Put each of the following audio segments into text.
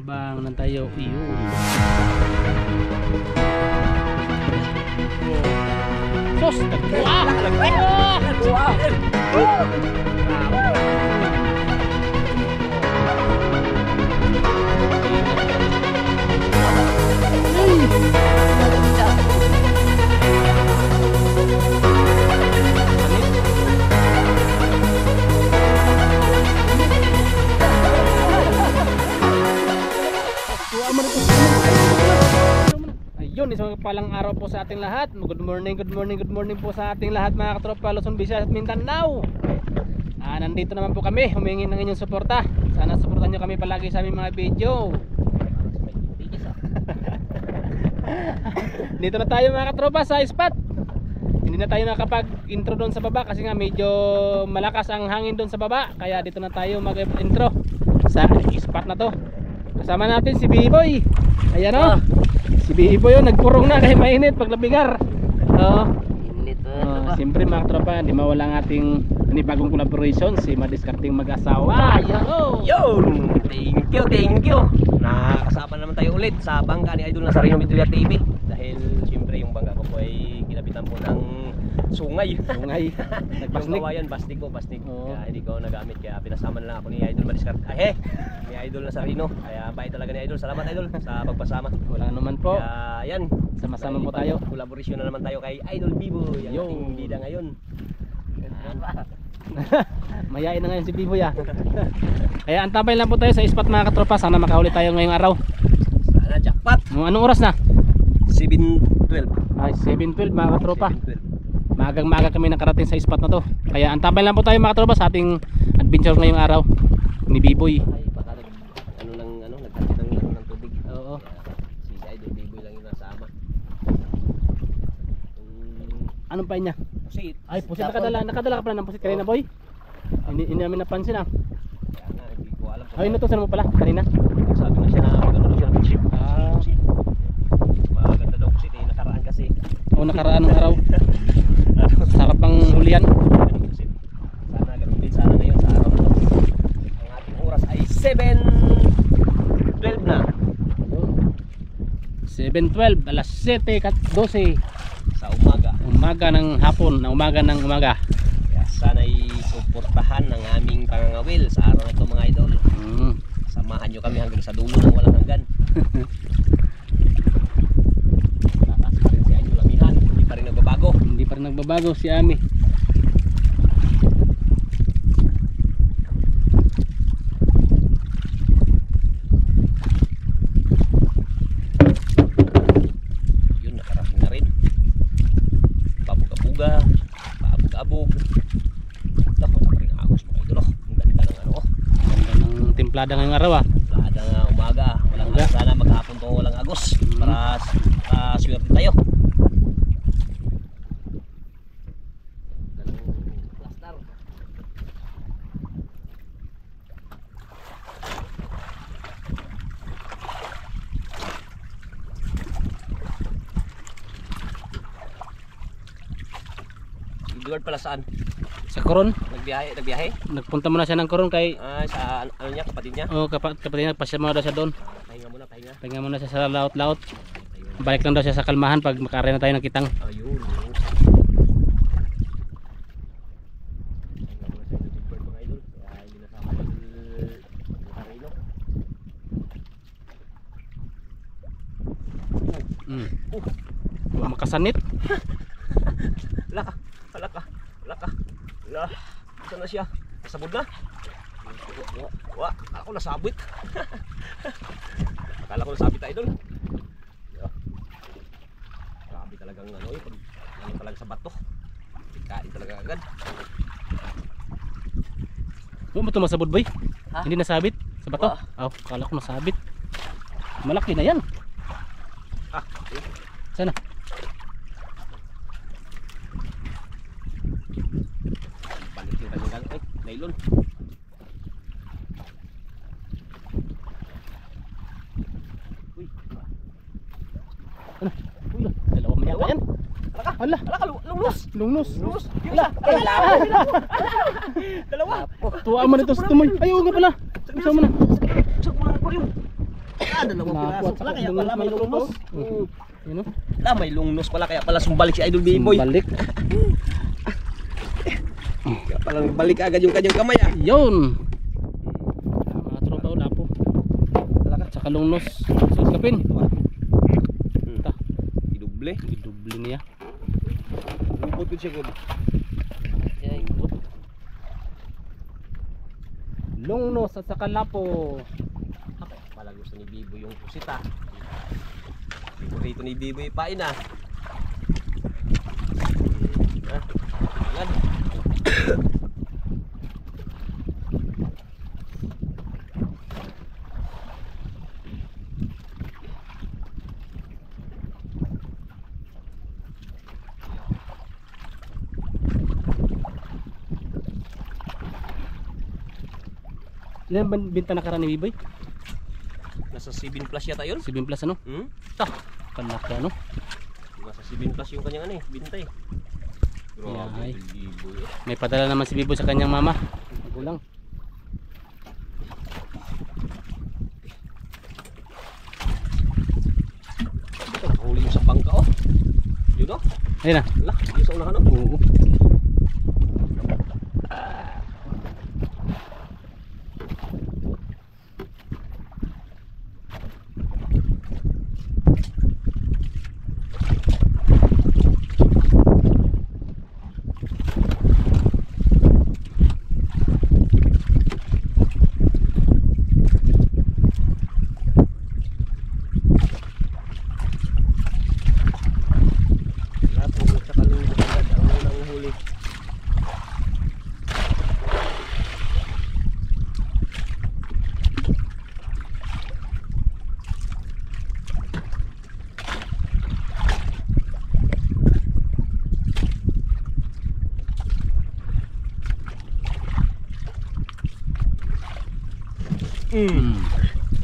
Abang nan tayo. Iyon. Sos, nagkuha! Nagkuha! Ayun, isang palang araw po sa ating lahat. Good morning po sa ating lahat mga katropa Luzon, Visayas at Mindanao. Nandito naman po kami, humingi ng inyong suporta. Sana suportahan nyo kami palagi sa aming mga video. Dito na tayo mga katropa sa spot. Hindi na tayo nakapag-intro doon sa baba kasi nga medyo malakas ang hangin doon sa baba. Kaya dito na tayo mag-intro sa spot na to. Kasama natin si B-Boy. Ayan o. Si B-Boy yun, nagpurong na kahit mainit pag nabigar. Siyempre mga tropa, hindi mawala ang ating bagong collaboration, si Madiskarting Mag-asawa. Ayan o. Yun! Thank you! Nakakasama naman tayo ulit sa bangka ni Idol Nazareno Medulla TV. Dahil siyempre yung bangka ko po ay kinabitan po ng sungay. Nagpasnawayan, bastig po. Kaya hindi ko nagamit, kaya pinasama na lang ako ni Idol Madiskarting. Ni Idol Nazareno. Kaya bait talaga ni Idol. Salamat Idol sa pagpasama. Wala naman po. Kaya yan, sama-sama po tayo. Collaboration na naman tayo kay Idol B-Boy, ang ating bida ngayon. Mayain na ngayon si B-Boy ah. Kaya antabay lang po tayo sa spot mga katropa. Sana makahuli tayo ngayong araw. Sana jackpot. Anong oras na? 7:12. Ay, 7:12 mga katropa. 7:12. Maagang-maaga kami nakarating sa spot na to. Kaya antabay lang po tayo mga katropa sa ating adventure ngayong araw ni B-Boy. Ay, baka nagkakit ng tubig. Oo. Si Idol B-Boy lang yung nasama. Anong pa niya? Pusit. Ay, pusit. Nakadala ka pala ng pusit kanina, boy. Hindi namin napansin ah. Kaya nga, hindi ko alam. Ay, natusan mo pala kanina. Sabi na siya na magano daw siya ng chip. Maganda daw pusit eh, nakaraan kasi. O nakaraan ng araw. Sarap pang hulihan. Sana ganun din sana ngayon sa araw na to. Ang ating oras ay 7:12 na. 7:12, alas 7:12 Sa umaga. umaga ng hapon, na umaga ng umaga. Kaya sana'y suportahan ng aming pangangawil sa araw na ito mga idol. Samahan nyo kami hanggang sa dulo ng walang hanggan. Tataas pa rin si Idol Amihan, hindi pa rin nagbabago. Hindi pa rin nagbabago si Ami. Yun, nakarating na rin. Pabog-abuga, paabog-abog. Tapos ang ring agos mga idol. Ang ganda ng ano. Ganda ng timplada ngayong araw ah. Lahat ng umaga. Walang agos, sana maghapon to walang agos. Para swerte tayo. Plaster. Edward pala saan? Sa Coron, Nagbiyahe? nagpunta muna siya ng Coron kay Sa ano niya, kapatid niya? kapatid niya, pasya muna daw siya doon. Pahinga muna, pahinga. Pahinga muna siya sa laot-laot. Balik lang daw siya sa kalmahan pag makaari na tayo ng kitang. Ayun. Makasanit. Laka. Saan na siya? Nasabod na? Ako nasabit. Akala ko nasabit tayo doon. Grabe talagang ano talaga sa bato. Kain talaga agad. Ano ba ito masabot boy? Ha? Hindi nasabit sa bato? Kala ko nasabit. Malaki na yan. Okay. Sana? Balik yung kanyang nylon. Uy. Ano? Uy, dalawa man yata yan. Hala, lungnos. Hala. Dalawa. Tuwa mo nito sa tumoy. Ayaw nga pala. Isa mo na. Sa mga aquarium. dalawang Lapo piraso at pala, saka kaya pala may lungnos. Yun o. May lungnos pala, kaya pala sumbalik si Idol B-Boy. Balik. Kaya pala balik agad yung kanyang kamay ah. Yun. Mga tropa o lapo. Tsaka lungnos. Suskapin. Ta. Iduble. Iduble niya. Lubot ko siya ko. Lungnos at saka lapo. Pala gusto ni Bibo yung pusita. Favorito ni Bibo yung pain ah. Ayan. Ilan ba binta nakaraan ni Biboy? Nasa 7 plus yata yun. 7 plus ano? Ta. Kalaki ano? Nasa 7 plus yung kanyang ano eh, binta eh. Ay. Grabe Bibo eh. May padala naman si Biboy sa kanyang mama. Magulang. Huli yung sa bangka oh. Yun oh. Ayun na. Lah, yung sa unahan oh.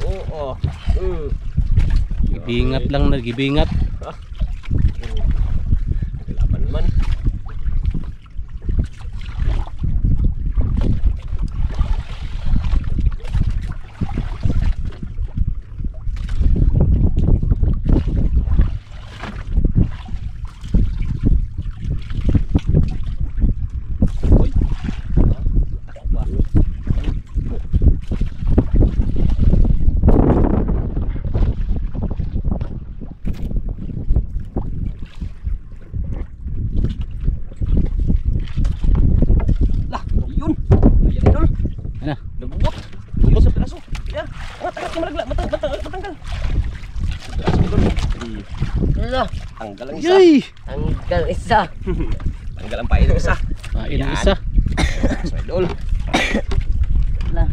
Oo. Oo. Gibingat lang na, gibingat. Kailaban man. Tanggal ang isa. Yay! Tanggal isa. Tanggal ang pain ng isa. Pain Yan. isa. So, idol. Lah.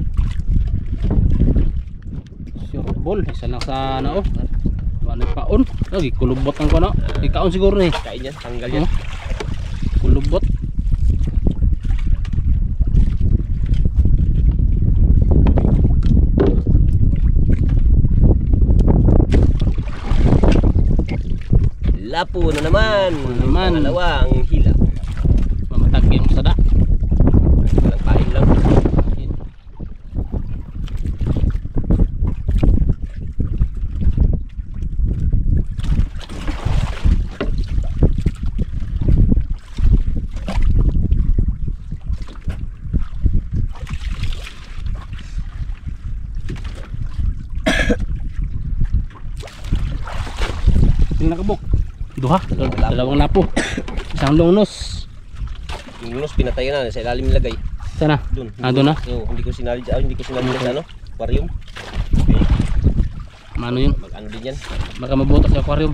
Sure ball, isa lang sa ano oh. Wala paon. Lagi kulubot ang kono. Ikaon siguro ni. Kain yan, tanggal yan. Kulubot. Lapo na naman. Lapo na naman. Pangalawang hila. Mamatagin mo sada. Walang pain lang. Ilang nakabok? Duha. Dalawang lapo. Isang lungnos. Yung lunos pinatayan na sa ilalim nilagay. Sana? Doon. Doon na? Hindi ko sinali sa ano, aquarium. Mano yun? Mag-ano din yan. Baka mabutas sa aquarium.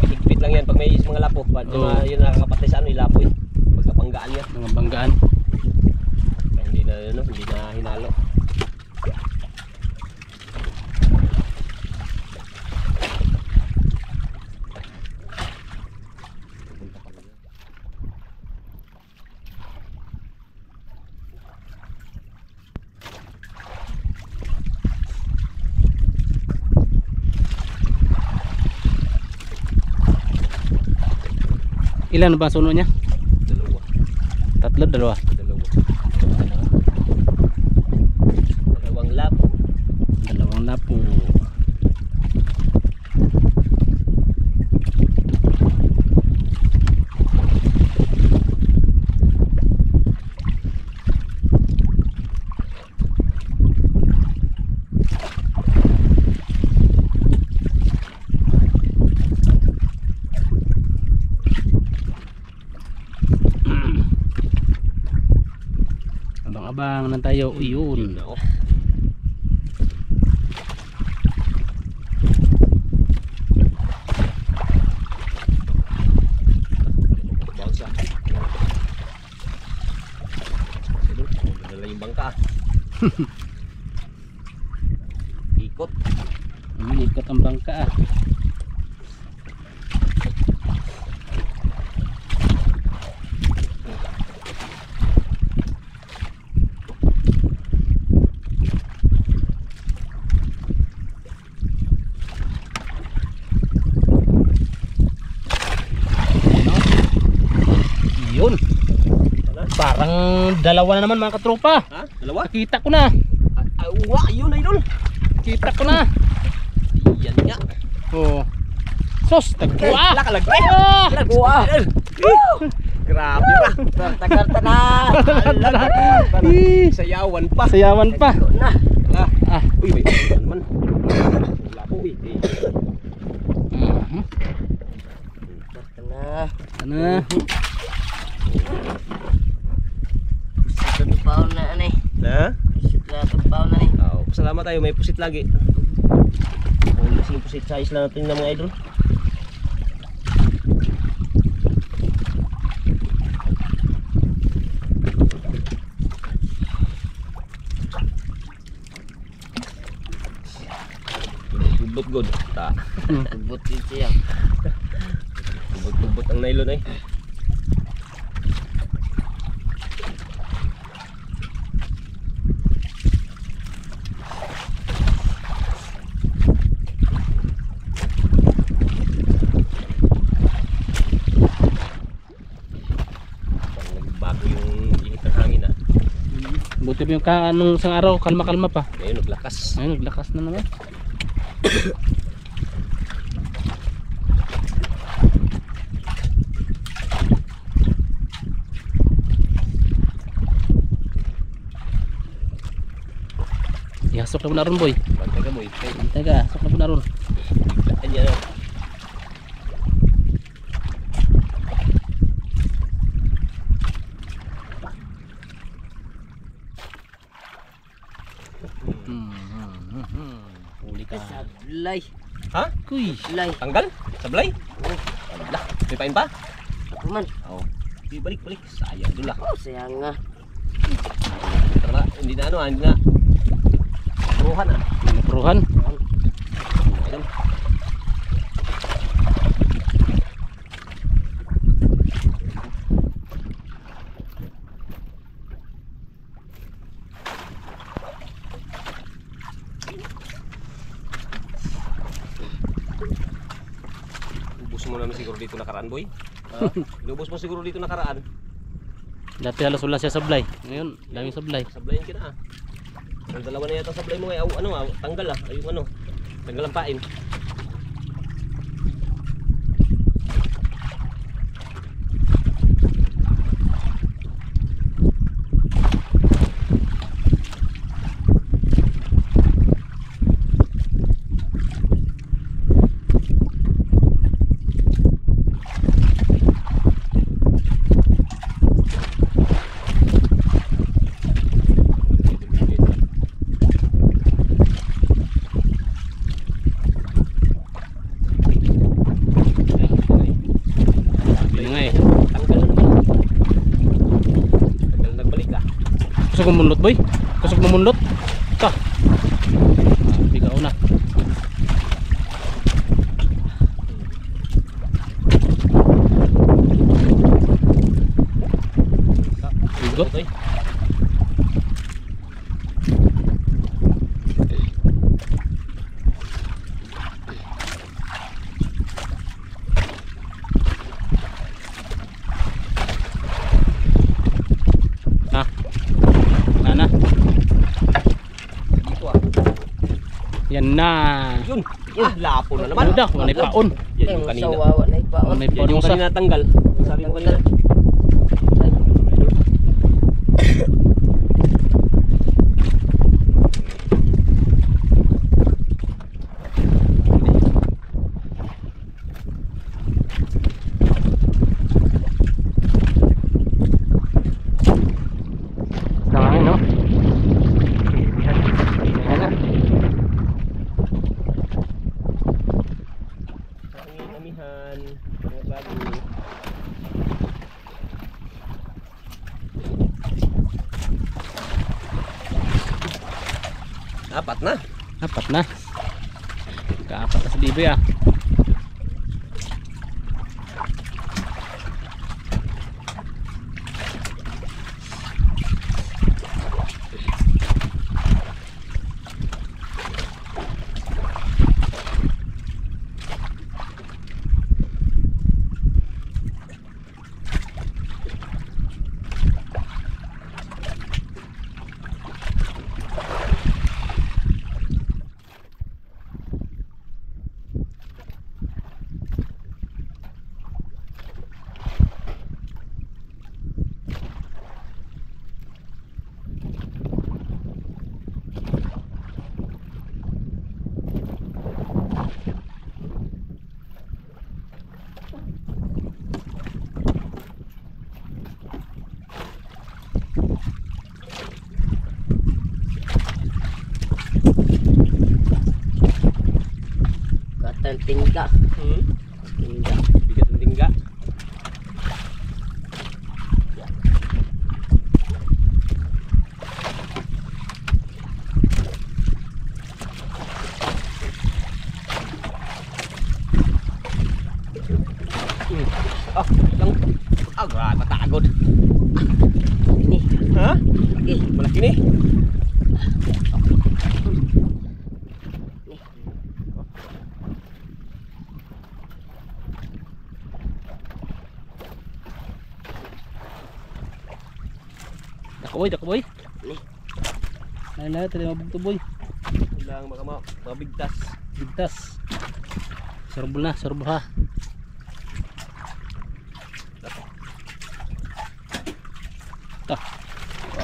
Higpit lang yan pag may mga lapo. Yun nakakapatay sa ano, ilapo eh. Pagkapanggaan yan. Mga banggaan. Kaya hindi na hinalo. Ilan ba suno niya? Dalawa. Tatlo, dalawa. Dalawang lapo. Abang na tayo. Yun. Oh. Bounce ah. Idol, dala yung bangka. Ikot. Ikot ang bangka ah. Yun. Parang dalawa na naman mga katropa. Ha? Dalawa? Nakita ko na. Uwa, yun idol. Kita ko na. Yan nga. Oh. Sos, tagpuan. Lakalagay. Ah! Nagkuha. Grabe pa. Tagal ta na. Sayawan pa. Sayawan pa. Na. Ah. Ah. Uy, may ano naman. Wala po eh. Mhm. Tagal na. Ano? Sa tupaw na ani. Na? Sa tupaw na ni. Oh, salamat tayo, may pusit lagi. Kung lasing pusit size lang natin ng mga idol. Tubot good. Ta. Tubot din siya. Tubot ang nylon eh. Bago yung init ng hangin ah. Buti pa yung anong isang araw, kalma-kalma pa. Ngayon naglakas. Ayun, naglakas na naman. Ihasok na po na ron boy. Bantay ka mo eh. Hintay ka, hasok na po na ron. Yan na. Huli ka. Sablay. Ha? Kuy. Sablay. Tanggal? Sablay? Lah, may pain pa? Ako man. Oo. Di balik. Sayang dula. Oh, sayang nga. Tara, hindi na ano, hindi na. Ruhan ah. Napuruhan. Ayun. Ubus mo naman siguro dito nakaraan, boy. Ubus mo siguro dito nakaraan. Dati halos wala siya sablay. Ngayon, daming sablay. Sablayan ka na ah. Ang dalawa na yata sablay mo ngayon. Ano ah, tanggal ah. Ayun ano. Tanggal ang pain. Yun nga eh. Tanggal na naman. Tanggal nagbalik ah. Kusog mo munlot boy. Kusog mo munlot. Ka. Bigaw na. Bigot. Okay. Ha. Ana. Dito ah. Yan na. Yun. Ah, lapo na naman. Udah, manay paon. Yan yung kanina. Sawawa na ipaon. Manay Yan paon yung yung sa. kanina tanggal. Yung sabi mo kanina. Nangangin no? Apat na. Apat na. Kaapat na sa bibi ah. Katan tingga. Tingga. Bigat ng tingga. Ah, lang. Agad matagod. Ini. Ha? Okay. Malaki ni. Dako boy. Ni. Ay tadi mabugto boy. Ilang mabigtas. Bigtas. Sorbol na, sorbol ha. Ito.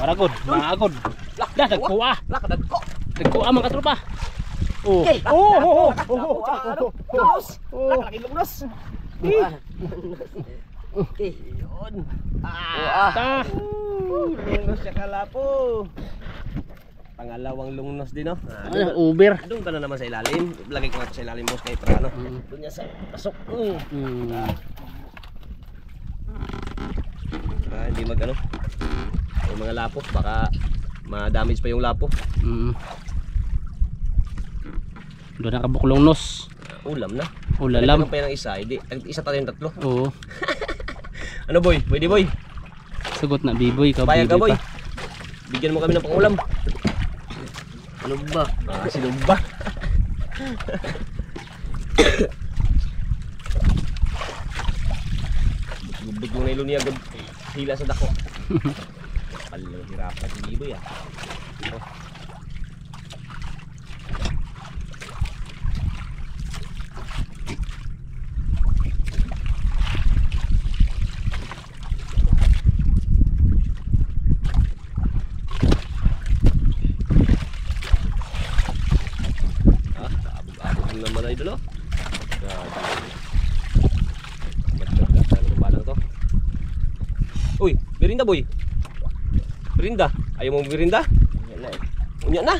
Aragod, maagod. Dah dagkuha. Lakadag ko. Dagkuha mga katropa. Oh. Okay. Oh. Laki lugnos. Okay. Yun. Ta. Lungnos siya kalapo. Pangalawang lungnos din, no? Uber. Doon ka na naman sa ilalim. Lagay ko nga sa ilalim mo kahit para, no? Doon niya sa pasok. Hindi mag, ano? Yung mga lapo, baka ma-damage pa yung lapo. Doon nakabuklong nos. Ulam na. Ulalam. Lagyan pa yung isa, hindi. Isa tayo yung tatlo. Oo. Ano boy? Pwede boy? Sagot na biboy ka. Payag ka boy. Pa. Bigyan mo kami ng pangulam. Ano ba? Sino ba? Gubog yung nailo niya agad. Hila sa dako. Palang hirapan si Biboy ah. Oh. Naman ay idol oh. Magdagdag to. Uy, merinda boy. Merinda. Ayaw mo merinda? Unya na.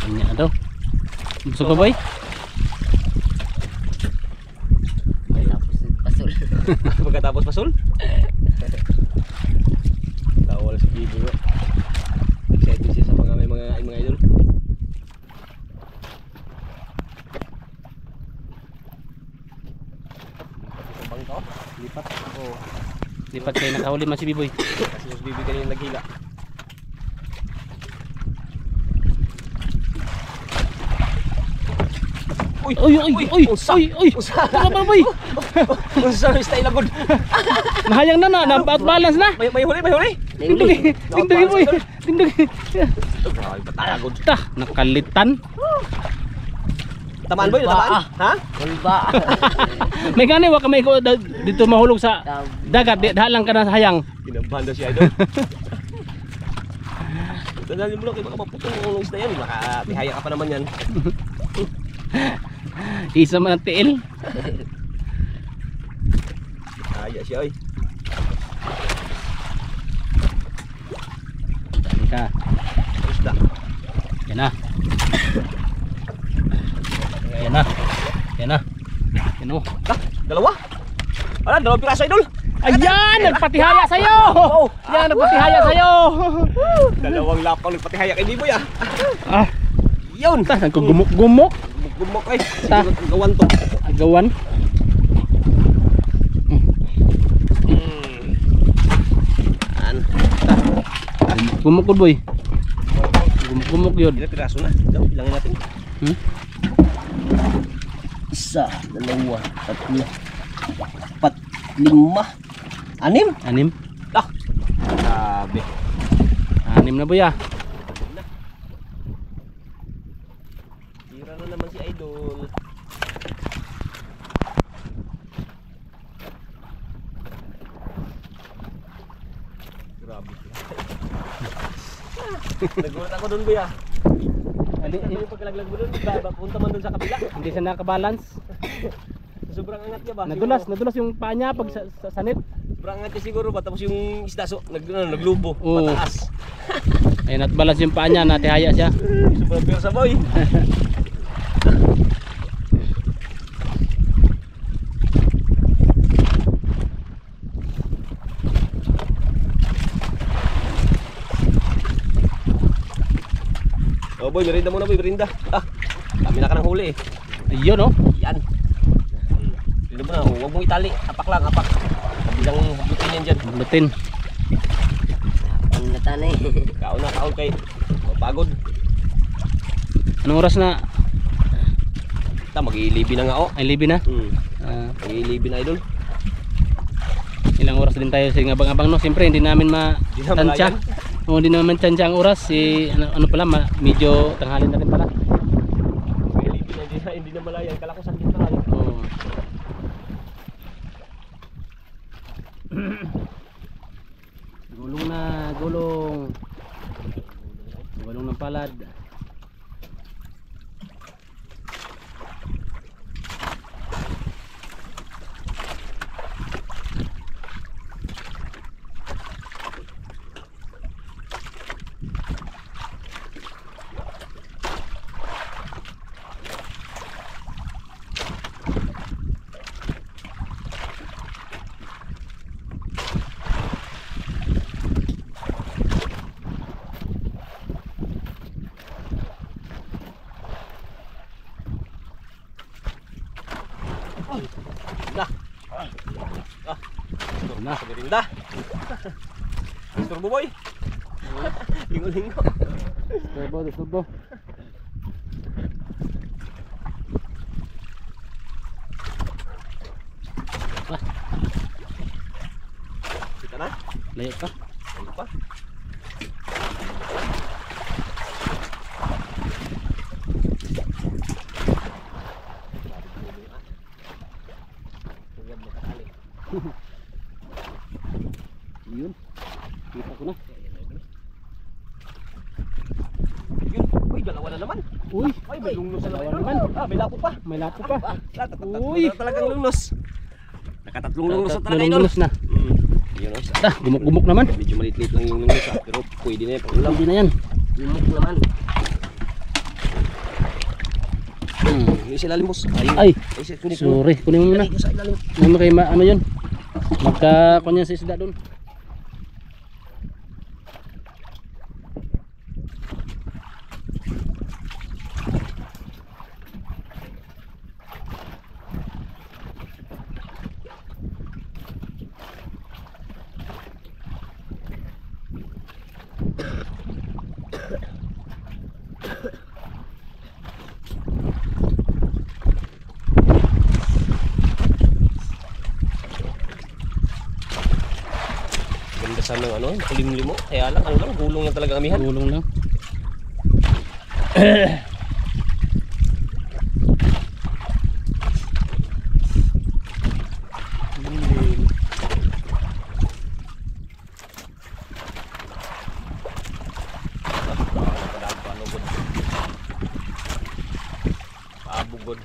Unya na daw. Busog ka boy? Tapos pasul. Pagkatapos pasul? Tawal si Bibo. Excited siya sa mga idol. Lipat. Oh. Lipat kayo nakahuli man si Biboy. Kasi mas Biboy kanina naghila. Uy! Ano ba boy? Unsa may style agad. Nahayang na balance na. May huli. Tindugi boy. Tindugi. Ay, patagod. Tah, nakalitan. Tamaan boy, tamaan. Ha? Kulba. May gani wa ka may ko dito mahulog sa dagat, dahalang ka na sa hayang. Kinabahan na si idol. Tandaan mo lang kay baka maputol ang isda yan, makatihaya ka pa naman yan. Isa man ang tiil. Haya siya oy. Dali ka. Isda. Yan na. Yan na. Yan na. Yan o. Dalawa? Ala, dalawang piraso idol. Ayan, nagpatihaya sa'yo. Yan, nagpatihaya sa'yo. Dalawang lapaw nagpatihaya kay Biboy ah. Ah, Yun. ta, nagkugumok-gumok. Gumok ay. Ta. Siguro gawan to. Agawan. An. Gumok ko boy. Gumok yun. Ilang piraso na? Daw, ilangin natin. Hmm? Isa, dalawa, tatlo, apat, lima, anim. Anim. Ah, grabe. Anim na boy ah. Tira na naman si Idol. Grabe. Nagulat ako doon, Kuya. Ano yung pagkalaglag mo doon? Punta man doon sa kabila. Hindi siya nakabalance. Sobrang angat niya ba? Nadulas yung paa niya pag sa sanit. Sobrang angat niya siguro ba? Tapos yung isda naglubo, Oo. mataas. Ayun, at balance yung paa niya, natihaya siya. Sobrang pwersa boy. Oh boy, merinda muna boy, merinda. Kami na ka ng huli eh. Ayun oh. Yan. Merinda muna, huwag mong itali. Apak lang, apak. Bilang hugutin yan dyan. Lutin. Ang natan eh. Kaon kay. Pagod. Anong oras na? Mag-iilibi na nga oh. Ay, libi na. Ah, mag-iilibi na Idol. Ilang oras din tayo sa abang-abang no. Siyempre hindi namin Di na matansya. malayan. Oo, hindi naman matansya ang oras. Ano pala, medyo tanghali na rin pala. Mag-iilibi na, hindi na malayan. Kala ko sakit na lang. Oo. Gulong na, gulong. Gulong ng palad. Na, sa merinda. Turbo boy. Lingo-lingo. Turbo. Kita na? Layo ka. Ano pa? Yun. Kita ko na. Yun. Uy, dalawa na naman. Uy, Ay, may lungnos na dalawa naman. naman. Ah, may lapo pa. May lapo pa. Tatlo Uy. na talagang lungnos. Nakatatlong lungnos na talaga Tatlong Idol. lungnos na. Yun o. Ah, gumuk-gumuk naman. Medyo maliit-liit lang yung lungnos ah. Pero pwede na yan pang ulam. Hindi na yan. Lumok naman. Yung sa ilalim boss. Ayun. Ay, Ay, kunin ko. sorry. Kunin mo muna. Yung sa ilalim. Kunin mo kay ano yun. Magkakunya sa isda doon. Ganda sana ng ano, kulim-limo. Kaya lang, ano lang, gulong lang talaga amihan. Gulong lang. Pabugod.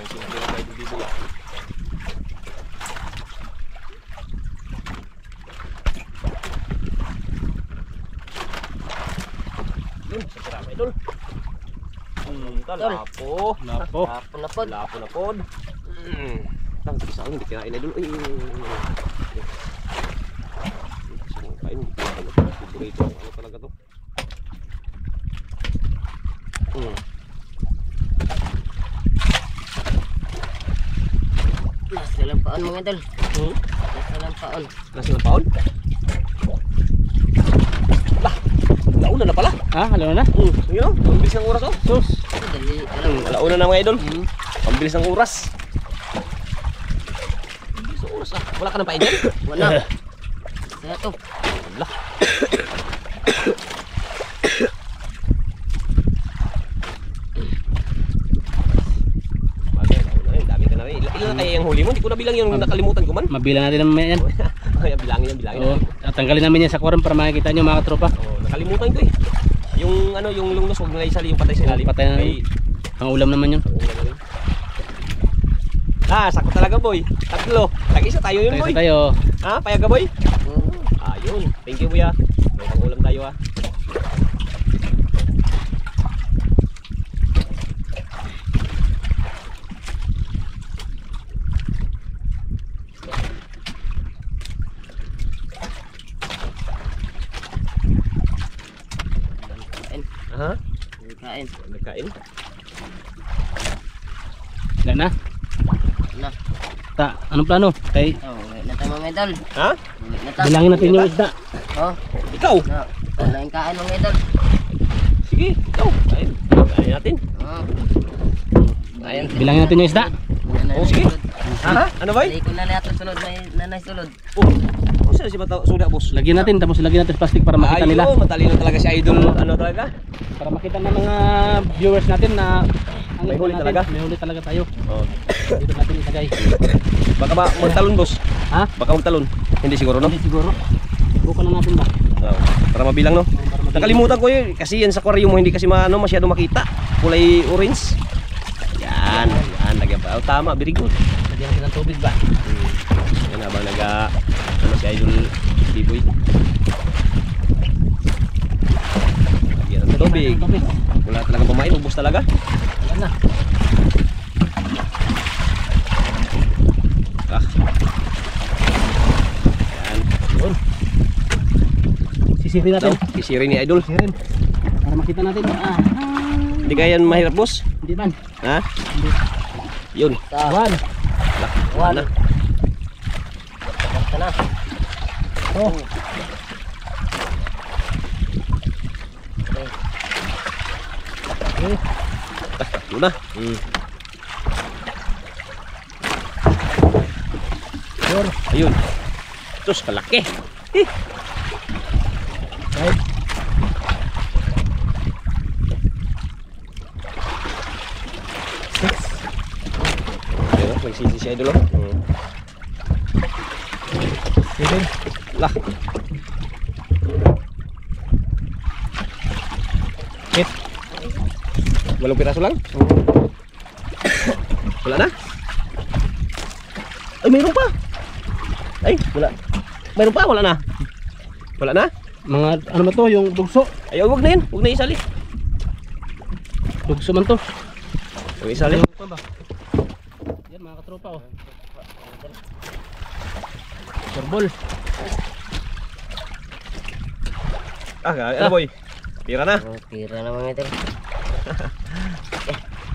Ang simple na Idol Biboy. Yun, sa sarap Idol. Lapo. Lapo. Lapo na pod. Lapo na pod. Lang, saan hindi kinain Idol. Ay, saan kain? Favorito. Ano talaga to? Nasa lang paon mga idol. Nasa lang paon. Nasa ng paon? Lah, launa na pala. Ah, alam na. Yun o, ang bilis ng oras o. Sus. Dali. Alam. Launa na mga idol. Ang bilis ng oras. Ang bilis ng oras ah. Wala ka ng pain dyan? Wala. Saya to. Wala. Bagay, launa yun. Dami ka na rin. Ilan na kaya yung huli mo? Hindi ko na bilang yung nakalimutan ko man. Mabilang natin naman yan. Ay, bilangin yan. Oo. Tanggalin namin yan sa quorum para makikita nyo mga katropa. Oh, nakalimutan ko eh. Yung ano, yung lungnos, huwag nila isali yung patay sa ilalim. Patay na May- ang ulam naman yun. Ah, sakto talaga boy. Tatlo. Tag-isa tayo yun boy. Tayo. Ha, payag ka boy? Oo. Ayun. Thank you kuya. May pang-ulam tayo ha. Kain. Aha. Kain. Nagkain. Wala na. Na. Anong plano? Kay Oh, uwi na tayo mga idol. Ha? Uwi na tayo. bilangin natin yung isda. Oh. Ikaw? Na. Wala yung kain mga idol. Sige, ikaw. Kain. Kain natin. Oh. Kain. Bilangin natin yung isda. Oh, sige. Ha? Ano boy? Hindi ko na lahat ng sunod. May nanay sunod. Oh. Ano sila si Bata Suda boss? Lagyan natin tapos lagyan natin plastic para makita nila. Ayun, matalino talaga si Idol. Ano talaga? Para makita ng mga viewers natin na ang May huli natin, talaga. May huli talaga tayo. Oh. Dito natin ilagay. Baka ba magtalon boss? Ha? Baka magtalon. Hindi siguro no? Hindi siguro. Bukan na natin ba? Oh. Para mabilang no? Para makita. Nakalimutan ko yun kasi yan sa aquarium mo hindi kasi masyado makita. Kulay orange. Yan, yan lagyan pa. Oh, tama, very good. Lagyan natin ng tubig ba? Yan habang ano si Idol Biboy. Lagyan ng tubig. Tubig. Wala talagang pamain, ubos talaga. Wala na. Ah. Yan. Yun. Sisirin natin. Ito, sisirin ni Idol. Sisirin. Para makita natin. Hindi kaya yan mahirap boss? Hindi man. Ha? Hindi. Yun. One. Wala na. Basta na. Oh. Okay. Yun na. Sure. Ayun. Tos, kalaki. Right. Ayun, nagsisi si Idol. Seven. Lah. Eight. 8 piraso lang? Wala na? Ay, mayroon pa. Ay, wala. Mayroon pa, wala na. Wala na? Mga ano ba to? Yung dugso. Ay, wag na yun. Wag na isali. Dugso man to. Wag isali. Ano ba? Yan mga katropa oh. Surbol. Ano boy? Pira na. Oh, pira na mga idol.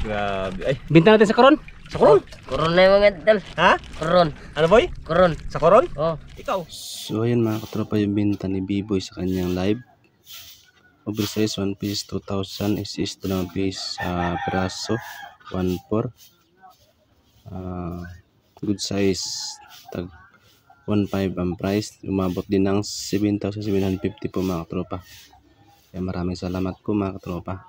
Grabe. Ay, Binta natin sa koron. sa koron. Koron na yung mga idol. Ha? Koron. Ano boy? Koron. Sa koron? Oh. Ikaw. So ayun mga katropa yung binta ni Biboy sa kanyang live. Oversize 1 piece 2,000, is 2 piece piraso 1,400. Good size tag 1,500 ang price. Umabot din ng 7,750 po mga katropa. Kaya maraming salamat po mga katropa.